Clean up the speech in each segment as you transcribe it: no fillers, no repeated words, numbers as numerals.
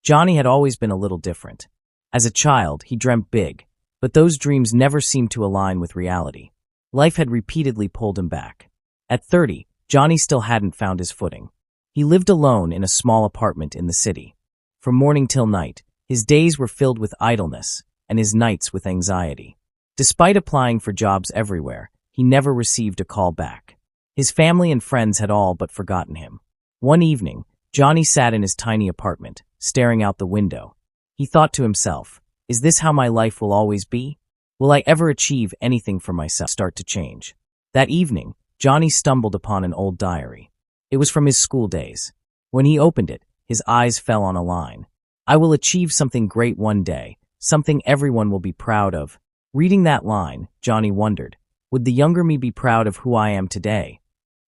Johnny had always been a little different. As a child, he dreamt big, but those dreams never seemed to align with reality. Life had repeatedly pulled him back. At 30, Johnny still hadn't found his footing. He lived alone in a small apartment in the city. From morning till night, his days were filled with idleness and his nights with anxiety. Despite applying for jobs everywhere, he never received a call back. His family and friends had all but forgotten him. One evening, Johnny sat in his tiny apartment, staring out the window. He thought to himself, "Is this how my life will always be? Will I ever achieve anything for myself?" Start to change. That evening, Johnny stumbled upon an old diary. It was from his school days. When he opened it, his eyes fell on a line. "I will achieve something great one day, something everyone will be proud of." Reading that line, Johnny wondered, would the younger me be proud of who I am today?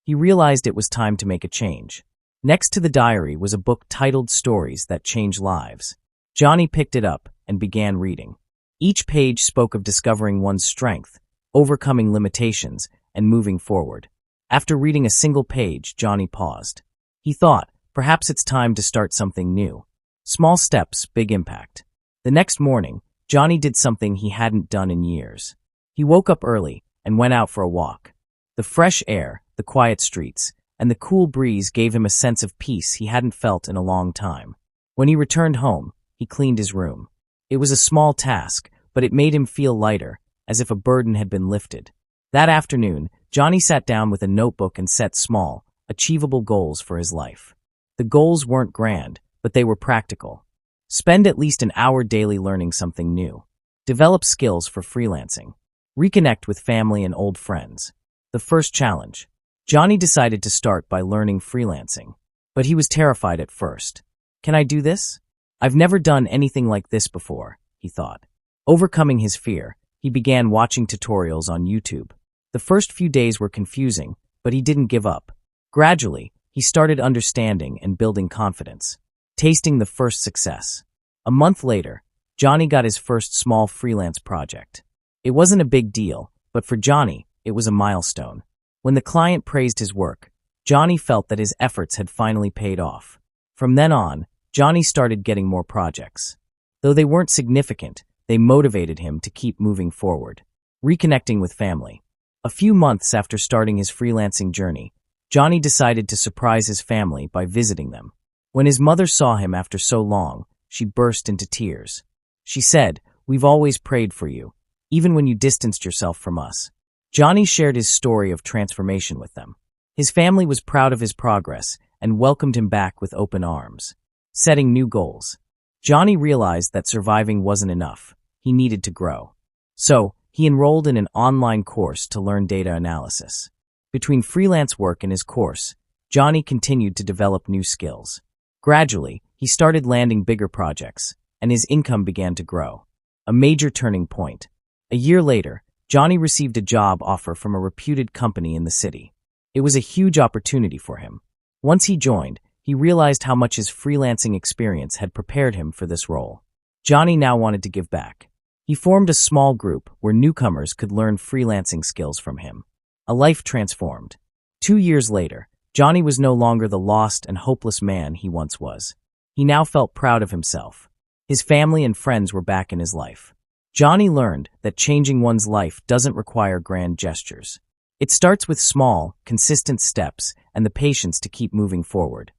He realized it was time to make a change. Next to the diary was a book titled Stories That Change Lives. Johnny picked it up and began reading. Each page spoke of discovering one's strength, overcoming limitations, and moving forward. After reading a single page, Johnny paused. He thought, perhaps it's time to start something new. Small steps, big impact. The next morning, Johnny did something he hadn't done in years. He woke up early and went out for a walk. The fresh air, the quiet streets, and the cool breeze gave him a sense of peace he hadn't felt in a long time. When he returned home, he cleaned his room. It was a small task, but it made him feel lighter, as if a burden had been lifted. That afternoon, Johnny sat down with a notebook and set small, achievable goals for his life. The goals weren't grand, but they were practical. Spend at least an hour daily learning something new. Develop skills for freelancing. Reconnect with family and old friends. The first challenge. Johnny decided to start by learning freelancing. But he was terrified at first. Can I do this? I've never done anything like this before, he thought. Overcoming his fear, he began watching tutorials on YouTube. The first few days were confusing, but he didn't give up. Gradually, he started understanding and building confidence. Tasting the first success. A month later, Johnny got his first small freelance project. It wasn't a big deal, but for Johnny, it was a milestone. When the client praised his work, Johnny felt that his efforts had finally paid off. From then on, Johnny started getting more projects. Though they weren't significant, they motivated him to keep moving forward. Reconnecting with family. A few months after starting his freelancing journey, Johnny decided to surprise his family by visiting them. When his mother saw him after so long, she burst into tears. She said, "We've always prayed for you, even when you distanced yourself from us." Johnny shared his story of transformation with them. His family was proud of his progress and welcomed him back with open arms. Setting new goals. Johnny realized that surviving wasn't enough. He needed to grow. So, he enrolled in an online course to learn data analysis. Between freelance work and his course, Johnny continued to develop new skills. Gradually, he started landing bigger projects, and his income began to grow. A major turning point. A year later, Johnny received a job offer from a reputed company in the city. It was a huge opportunity for him. Once he joined, he realized how much his freelancing experience had prepared him for this role. Johnny now wanted to give back. He formed a small group where newcomers could learn freelancing skills from him. A life transformed. 2 years later, Johnny was no longer the lost and hopeless man he once was. He now felt proud of himself. His family and friends were back in his life. Johnny learned that changing one's life doesn't require grand gestures. It starts with small, consistent steps and the patience to keep moving forward.